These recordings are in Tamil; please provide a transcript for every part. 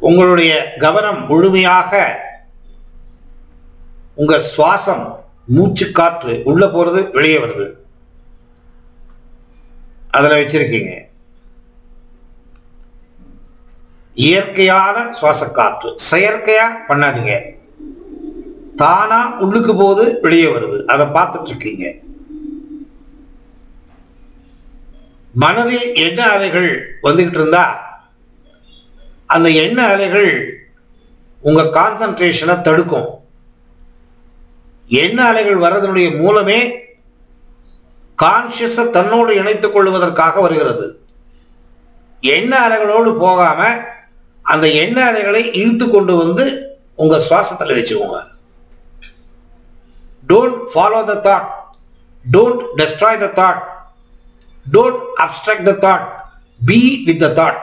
உங்களுடைய கவனம் முழுமையாக உங்க சுவாசம், மூச்சு காற்று உள்ள போறது வெளியே வருது, அதுல வச்சிருக்கீங்க. இயற்கையான சுவாச காற்று, செயற்கையா பண்ணாதீங்க. தானா உள்ளுக்கு போது வெளியே வருது, அதை பார்த்துட்டு இருக்கீங்க. மனதில் எண்ண அலைகள் வந்துகிட்டு இருந்தா அந்த எண்ண அலைகள் உங்க கான்சன்ட்ரேஷனை தடுக்கும். எண்ண அலைகள் வர்றதனுடைய மூலமே கான்சியஸை தன்னோடு இணைத்துக் கொள்வதற்காக வருகிறது. எண்ண அலைகளோடு போகாம அந்த எண்ண அலைகளை இழுத்து கொண்டு வந்து உங்க சுவாசத்தில் வச்சுக்கோங்க. Don't follow the thought. Don't destroy the thought. Don't abstract the thought. Be with the thought.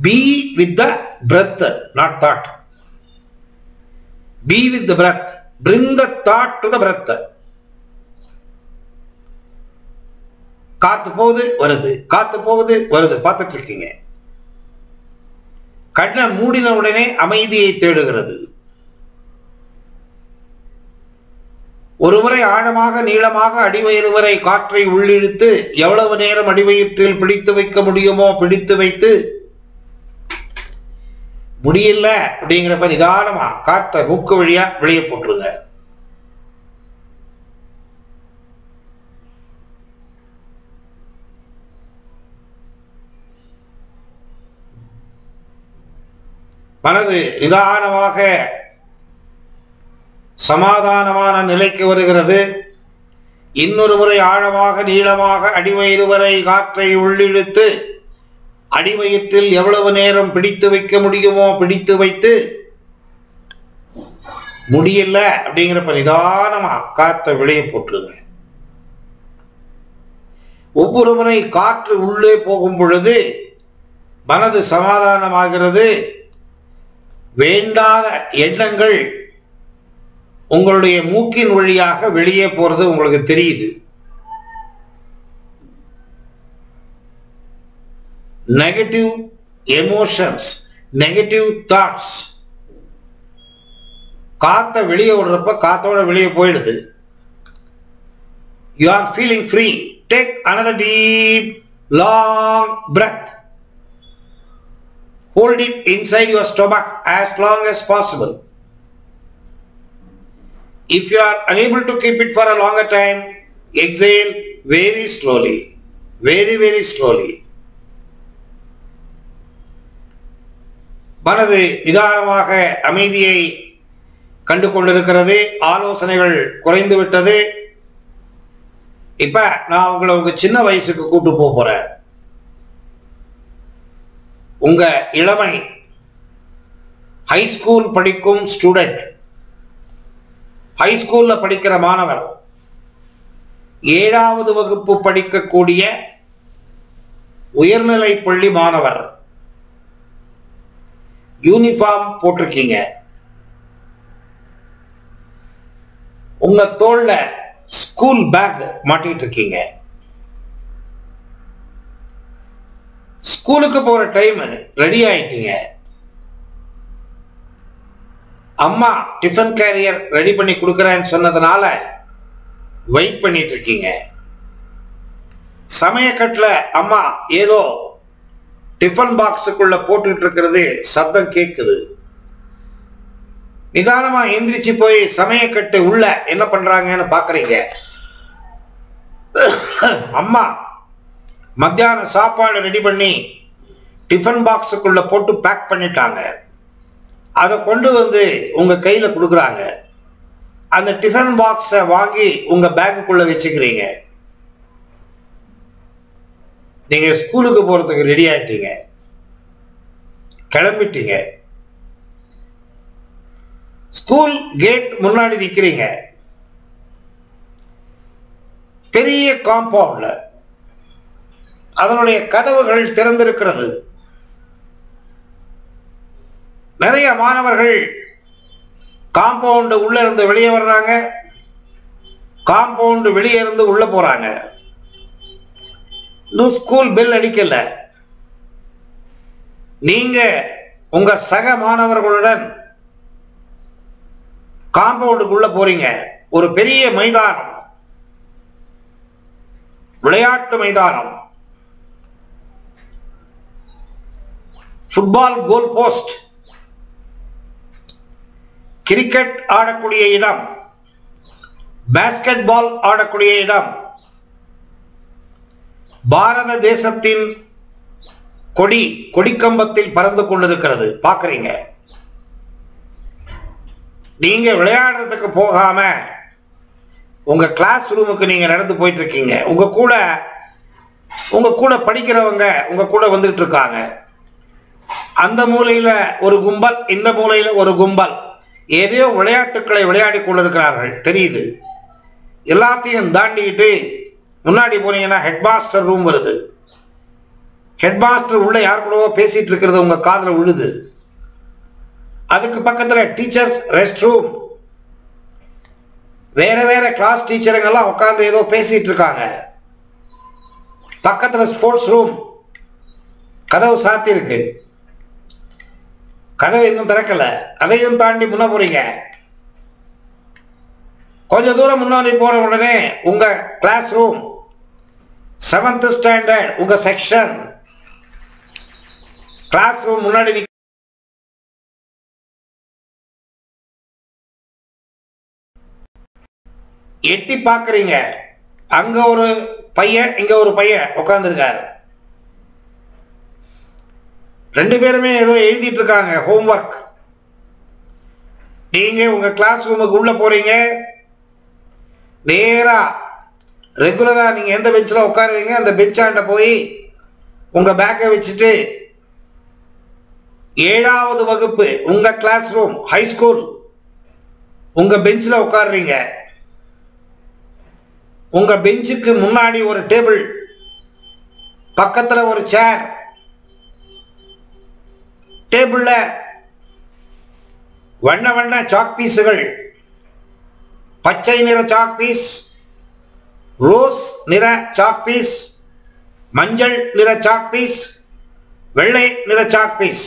Be with the breath, not thought. Be with the breath. Bring the thought to the breath. காத்து போகுது வருது, காத்து போகுது வருது, பார்த்துட்டு இருக்கீங்க. கண்ணை மூடின உடனே அமைதியை தேடுகிறது. ஒருமுறை ஆழமாக நீளமாக அடிவயிறு வரை காற்றை உள்ளிழுத்து எவ்வளவு நேரம் அடிவயிற்றில் பிடித்து வைக்க முடியுமோ பிடித்து வைத்து, முடியல அப்படிங்கிறப்ப நிதானமா காற்றை மூக்கு வழியா வெளியே போட்டுருங்க. மனது நிதானமாக சமாதானமான நிலைக்கு வருகிறது. இன்னொரு முறை ஆழமாக நீளமாக அடிவயிறு வரை காற்றை உள்ளிழுத்து அடிவயிற்றில் எவ்வளவு நேரம் பிடித்து வைக்க முடியுமோ பிடித்து வைத்து, முடியல அப்படிங்கிறப்ப நிதானமா காற்றை வெளியே போட்டுருங்க. ஒவ்வொரு முறை காற்று உள்ளே போகும் பொழுது மனது சமாதானமாகிறது. வேண்டாத எண்ணங்கள் உங்களுடைய மூக்கின் வழியாக வெளியே போறது உங்களுக்கு தெரியுது. நெகட்டிவ் எமோஷன்ஸ், நெகட்டிவ் தாட்ஸ் காத்தை வெளியே விடுறப்ப காத்தோட வெளியே போயிடுது. You are feeling free. Take another deep, long breath. Hold it inside your stomach as long as possible. If you are unable to keep it for a longer time, exhale very slowly, very, very slowly. மனது நிதானமாக அமைதியை கண்டு கொண்டிருக்கிறது. ஆலோசனைகள் குறைந்து விட்டது. இப்ப நான் உங்களை உங்க சின்ன வயசுக்கு கூட்டு போறேன். உங்க இளமை, ஹைஸ்கூல் படிக்கும் ஸ்டூடெண்ட், ஹைஸ்கூல்ல படிக்கிற மாணவர், 7வது வகுப்பு படிக்கக்கூடிய உயர்நிலை பள்ளி மாணவர், யூனிஃபார்ம் போட்டிருக்கீங்க. உங்க தோள்ல ஸ்கூல் பேக் மாட்டிட்டு இருக்கீங்க. ஸ்கூலுக்கு போற டைம் ரெடி ஆயிட்டீங்க. அம்மா டிஃபன் கேரியர் ரெடி பண்ணி கொடுக்கறேன்னு சொன்னதுனால வெயிட் பண்ணிட்டு இருக்கீங்க. சமயக்கட்டுல அம்மா ஏதோ டிஃபன் பாக்ஸுக்குள்ள போட்டுட்டு இருக்கிறது சத்தம் கேட்குது. நிதானமா எந்திரிச்சு போய் சமயக்கட்டு உள்ள என்ன பண்றாங்கன்னு பாக்குறீங்க. அம்மா மத்தியான சாப்பாடு ரெடி பண்ணி டிஃபன் பாக்ஸுக்குள்ள போட்டு பேக் பண்ணிட்டாங்க. அதை கொண்டு வந்து உங்க கையில கொடுக்குறாங்க. அந்த டிஃபன் பாக்ஸை வாங்கி உங்க பேக்குக்குள்ள வச்சுக்கிறீங்க. நீங்க ஸ்கூலுக்கு போறதுக்கு ரெடி ஆயிட்டீங்க, கிளம்பிட்டீங்க. ஸ்கூல் கேட் முன்னாடி நிக்கிறீங்க. பெரிய காம்பவுண்ட்ல அதனுடைய கதவுகள் திறந்திருக்கிறது. நிறைய மாணவர்கள் காம்பவுண்ட் உள்ள இருந்து வெளியே வர்றாங்க, காம்பவுண்ட் வெளியே இருந்து உள்ள போறாங்க. இன்னும் ஸ்கூல் பெல் அடிக்கல. நீங்க உங்க சக மாணவர்களுடன் காம்பவுண்டுக்குள்ள போறீங்க. ஒரு பெரிய மைதானம், விளையாட்டு மைதானம், ஃபுட்பால் கோல் போஸ்ட், கிரிக்கெட் ஆடக்கூடிய இடம், பாஸ்கெட் பால் ஆடக்கூடிய இடம், பாரத தேசத்தின் கொடிக்கம்பத்தில் பறந்து கொண்டிருக்கிறது பார்க்கறீங்க. நீங்க விளையாடுறதுக்கு போகாம உங்க கிளாஸ் ரூமுக்கு நீங்க நடந்து போயிட்டு இருக்கீங்க. உங்க கூட படிக்கிறவங்க உங்க கூட வந்துட்டு இருக்காங்க. அந்த மூலையில ஒரு கும்பல், இந்த மூலையில ஒரு கும்பல் ஏதோ விளையாட்டுக்களை விளையாடி கொண்டிருக்கிறார்கள் தெரியுது. எல்லாத்தையும் தாண்டிக்கிட்டு முன்னாடி போனீங்கன்னா ஹெட் மாஸ்டர் ரூம் வருது. ஹெட் மாஸ்டர் உள்ள யார் கூடவோ பேசிட்டு இருக்கிறது உங்க காதுல விழுது. அதுக்கு பக்கத்துல டீச்சர்ஸ் ரெஸ்ட் ரூம், வேற கிளாஸ் டீச்சருங்கெல்லாம் உட்கார்ந்து ஏதோ பேசிட்டு இருக்காங்க. பக்கத்துல ஸ்போர்ட்ஸ் ரூம், கதவு சாத்தி இருக்கு, கதவு இன்னும் திறக்கல. அதையும் தாண்டி முன்ன போறீங்க. கொஞ்ச தூரம் முன்னாடி போற உடனே உங்க கிளாஸ் ரூம், 7th ஸ்டாண்டர்ட் உங்க செக்ஷன் கிளாஸ் ரூம் முன்னாடி எட்டி பார்க்கறீங்க. அங்க ஒரு பையன், இங்க ஒரு பையன் உட்கார்ந்துருக்காரு. ரெண்டு பேருமே ஏதோ எழுதிட்டு இருக்காங்க, ஹோம்வொர்க். நீங்க உங்க கிளாஸ் ரூமுக்கு உள்ள போறீங்க. நேரா ரெகுலரா நீங்க எந்த பெஞ்சில் உட்காருவீங்க அந்த பெஞ்சாண்ட போய் உங்க பேக்கை வச்சுட்டு 7வது வகுப்பு உங்க கிளாஸ் ரூம் ஹை ஸ்கூல் உங்க பெஞ்சில் உட்காருறீங்க. உங்க பெஞ்சுக்கு முன்னாடி ஒரு டேபிள், பக்கத்துல ஒரு சேர், டேபிள்ல வண்ண சாக் பீஸுகள், பச்சை நிற சாக் பீஸ், ரோஸ் நிற சாக் பீஸ், மஞ்சள் நிற சாக் பீஸ், வெள்ளை நிற சாக் பீஸ்,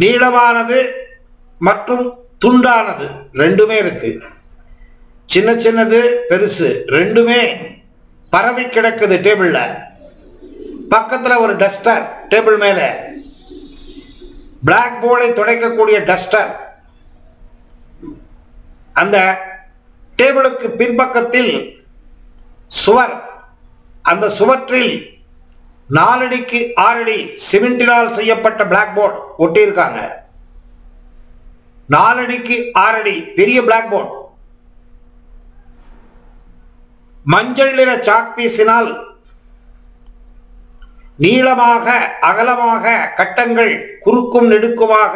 நீளமானது மற்றும் துண்டானது ரெண்டுமே இருக்கு. சின்னது பெருசு ரெண்டுமே பரவி கிடக்குது டேபிள்ல. பக்கத்துல ஒரு டஸ்டர் டேபிள் மேல, பிளாக் போர்டை துடைக்கக்கூடிய டஸ்டர். அந்த டேபிளுக்கு பின்பக்கத்தில் சுவர், அந்த சுவற்றில் 4 அடிக்கு 6 அடி சிமெண்டினால் செய்யப்பட்ட பிளாக் போர்டு ஒட்டி இருக்காங்க. 4 அடிக்கு 6 அடி பெரிய பிளாக் போர்டு. மஞ்சள் நிற சாக் பீஸினால் நீளமாக அகலமாக கட்டங்கள், குறுக்கும் நெடுக்குமாக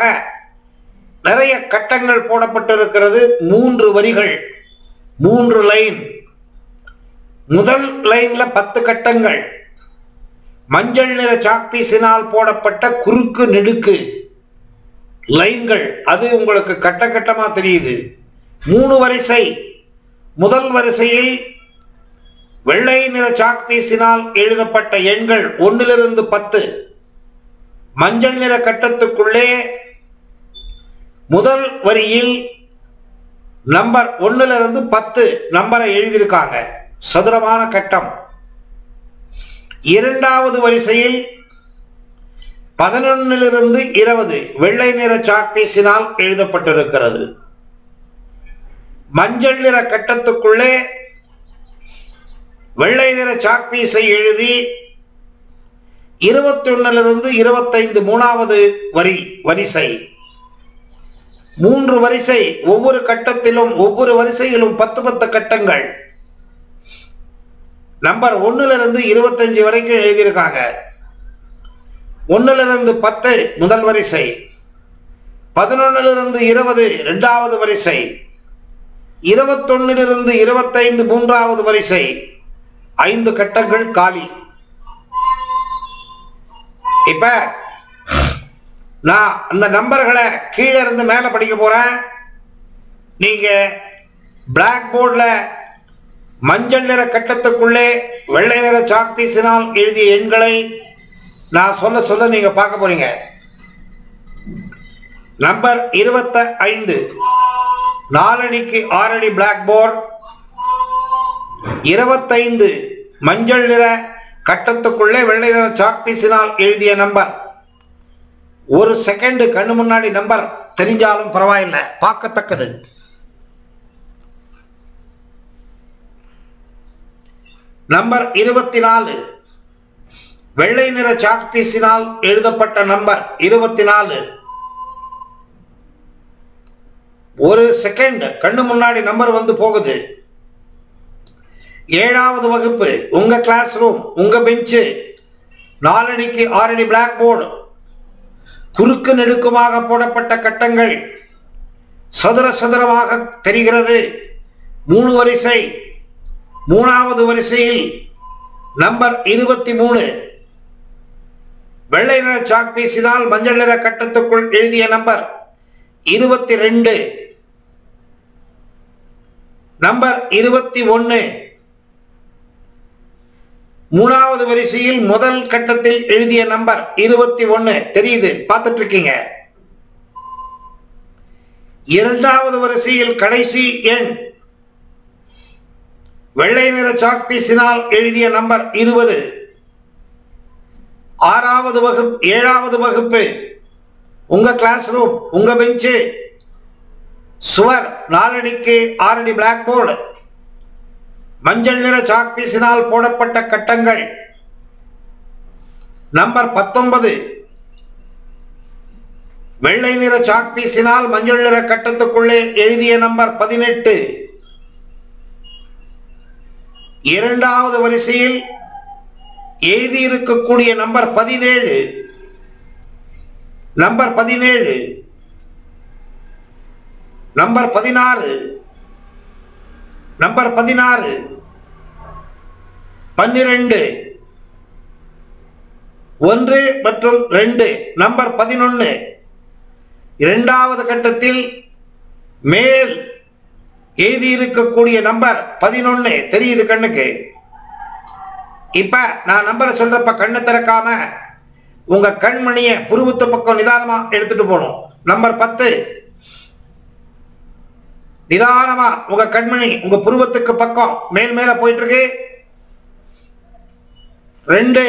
நிறைய கட்டங்கள் போடப்பட்டிருக்கிறது. 3 வரிகள், 3 லைன். முதல் லைன்ல 10 கட்டங்கள். மஞ்சள் நிற சாக் பீஸினால் போடப்பட்ட குறுக்கு நெடுக்கு லைன்கள், அது உங்களுக்கு கட்டமா தெரியுது. 3 வரிசை. முதல் வரிசையில் வெள்ளை நிற சாக் பீஸினால் எழுதப்பட்ட எண்கள் 1லிருந்து 10. மஞ்சள் நிற கட்டத்துக்குள்ளே முதல் வரியில் நம்பர் 1லிருந்து 10 நம்பரை எழுதியிருக்காங்க, சதுரமான கட்டம். 2வது வரிசையில் 11லிருந்து 20 வெள்ளை நிற சாக் பீஸினால் எழுதப்பட்டிருக்கிறது. மஞ்சள் நிற கட்டத்துக்குள்ளே வெள்ளை நிற சாக் பீஸை எழுதி 21லிருந்து 25 3வது வரிசை. 3 வரிசை. ஒவ்வொரு கட்டத்திலும் ஒவ்வொரு வரிசையிலும் 10 கட்டங்கள். நம்பர் 1லிருந்து 25 வரைக்கும் எழுதியிருக்காங்க. 1லிருந்து 10 முதல் வரிசை, 11லிருந்து 20 2வது வரிசை, 21லிருந்து 25 3வது வரிசை. 5 கட்டங்கள் காலி. இப்ப நான் அந்த நம்பர்களை கீழே இருந்து மேல படிக்க போறேன். நீங்க பிளாக் போர்ட்ல மஞ்சள் நிற கட்டத்துக்குள்ளே வெள்ளை நிற சாக் பீஸினால் எழுதிய எண்களை நான் சொல்ல நீங்க பார்க்க போறீங்க. நம்பர் 25 4 அடிக்கு 6 அடி பிளாக் போர்டு. 25 மஞ்சள் நிற கட்டத்துக்குள்ளே வெள்ளை நிற சாக் பீஸினால் எழுதிய நம்பர். ஒரு செகண்ட் கண்ணு முன்னாடி நம்பர் தெரிஞ்சாலும் பரவாயில்லை, பார்க்கத்தக்கது. நம்பர் 24 வெள்ளை நிற சாக் பீஸினால் எழுதப்பட்ட நம்பர் 24. ஒரு செகண்ட் கண்ணு முன்னாடி நம்பர் வந்து போகுது. 7வது வகுப்பு, உங்க கிளாஸ் ரூம், உங்க பெஞ்சு, 4 அடிக்கு 6 அடி பிளாக் போர்டு, குறுக்கு நெடுக்குமாக போடப்பட்ட கட்டங்கள், சதுர சதுரமாக தெரிகிறது. 3 வரிசை. 3வது வரிசையில் நம்பர் 23 வெள்ளை நிற சாக் பீஸினால் மஞ்சள் நிற கட்டத்துக்குள் எழுதிய நம்பர் 22. நம்பர் 21 3வது வரிசையில் முதல் கட்டத்தில் எழுதிய நம்பர் 21 தெரியுது, பார்த்துட்டு இருக்கீங்க. 2வது வரிசையில் கடைசி எண் வெள்ளை நிற சாக் பீஸினால் எழுதிய நம்பர் 20. 7வது வகுப்பு, உங்க கிளாஸ் ரூம், உங்க பெஞ்சு, சுவர், 4 அடிக்கு 6 அடி பிளாக் போர்டு, மஞ்சள் நிற சாக் பீஸினால் போடப்பட்ட கட்டங்கள். நம்பர் 19 வெள்ளை நிற சாக் பீஸினால் மஞ்சள் நிற கட்டத்துக்குள்ளே எழுதிய நம்பர் 18. 2வது வரிசையில் எழுதியிருக்கக்கூடிய நம்பர் 17. நம்பர் 17 நம்பர் 16 நம்பர் 16 12 1 மற்றும் 2 நம்பர் 11. 2வது கட்டத்தில் மேல் எழுதியிருக்கக்கூடிய நம்பர் 11 தெரியுது கண்ணுக்கு. இப்ப நான் நம்பரை சொல்றப்ப கண்ணை திறக்காம உங்க கண்மணிய புருவத்து பக்கம் நிதானமா எடுத்துட்டு போகணும். நம்பர் 10 நிதானமா உங்க கண்மணி உங்க புருவத்துக்கு பக்கம் மேல் மேல போயிட்டு இருக்கு. 2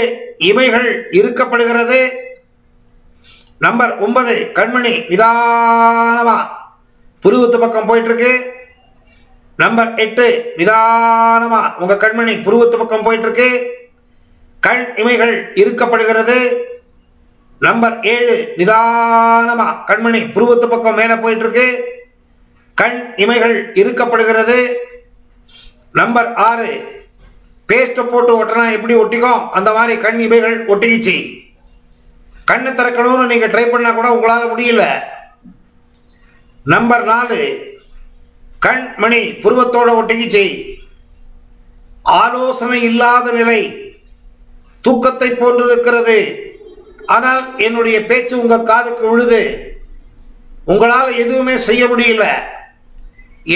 இமைகள் இருக்கப்படுகிறது. நம்பர் 9 கண்மணி நிதானமா புருவத்து பக்கம் போயிட்டு இருக்கு. நம்பர் 8 நிதானமா உங்க கண்மணி புருவத்து பக்கம் போயிட்டு இருக்கு. கண் இமைகள் இருக்கப்படுகிறது. நம்பர் 7 நிதானமா கண்மணி புருவத்து பக்கம் மேல போயிட்டு இருக்கு. கண் இமைகள் இருக்கப்படுகிறது. நம்பர் 6 பேஸ்ட் போட்டு ஒட்டினா எப்படி ஒட்டிக்கும் அந்த மாதிரி கண் இமைகள் ஒட்டிக்கிச்சு. கண்ணை திறக்கணும்னு நீங்க ட்ரை பண்ணா கூட உங்களால முடியல. நம்பர் 4 கண் மணி புருவத்தோட ஒட்டிக்கிச்சு. ஆலோசனை இல்லாத நிலை, தூக்கத்தை போன்று இருக்கிறது. ஆனால் என்னுடைய பேச்சு உங்க காதுக்கு விழுது. உங்களால எதுவுமே செய்ய முடியல.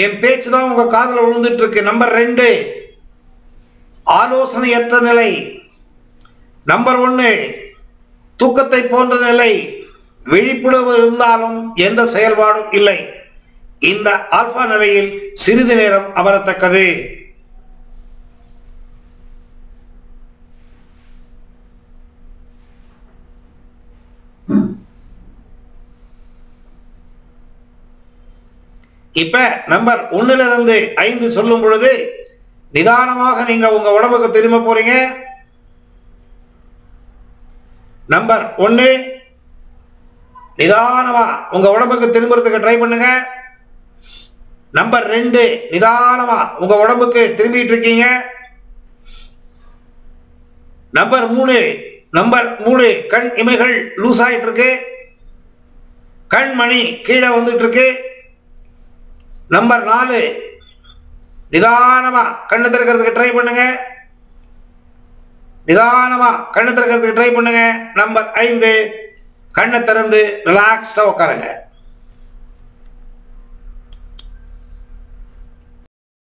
என் பேச்சு தான் உங்க காதுல விழுந்துட்டு இருக்கு. நம்பர் 2 ஆலோசனையற்ற நிலை. நம்பர் 1 தூக்கத்தை போன்ற நிலை. விழிப்புணர்வு இருந்தாலும் எந்த செயல்பாடும் இல்லை. இந்த ஆல்பா நிலையில் சிறிது நேரம் அமரத்தக்கது. இப்ப நம்பர் 1 5 சொல்லும் பொழுது நிதானமாக நீங்க உங்க உடம்புக்கு திரும்ப போறீங்க. நம்பர் 1 நிதானமா உங்க உடம்புக்கு திரும்புறதுக்கு ட்ரை பண்ணுங்க. நம்பர் 2 நிதானமா உங்க உடம்புக்கு திரும்பிட்டு இருக்கீங்க. நம்பர் 3 கண் இமைகள் லூஸ் ஆயிட்டு இருக்கு. கண் மணி கீழே வந்துட்டு இருக்கு. நம்பர் 4 நிதானமா கண்ணை திறக்கிறதுக்கு ட்ரை பண்ணுங்க. நிதானமா கண்ணை திறக்கிறதுக்கு ட்ரை பண்ணுங்க. நம்பர் 5 கண்ணை திறந்து ரிலாக்ஸ்டா உட்காருங்க.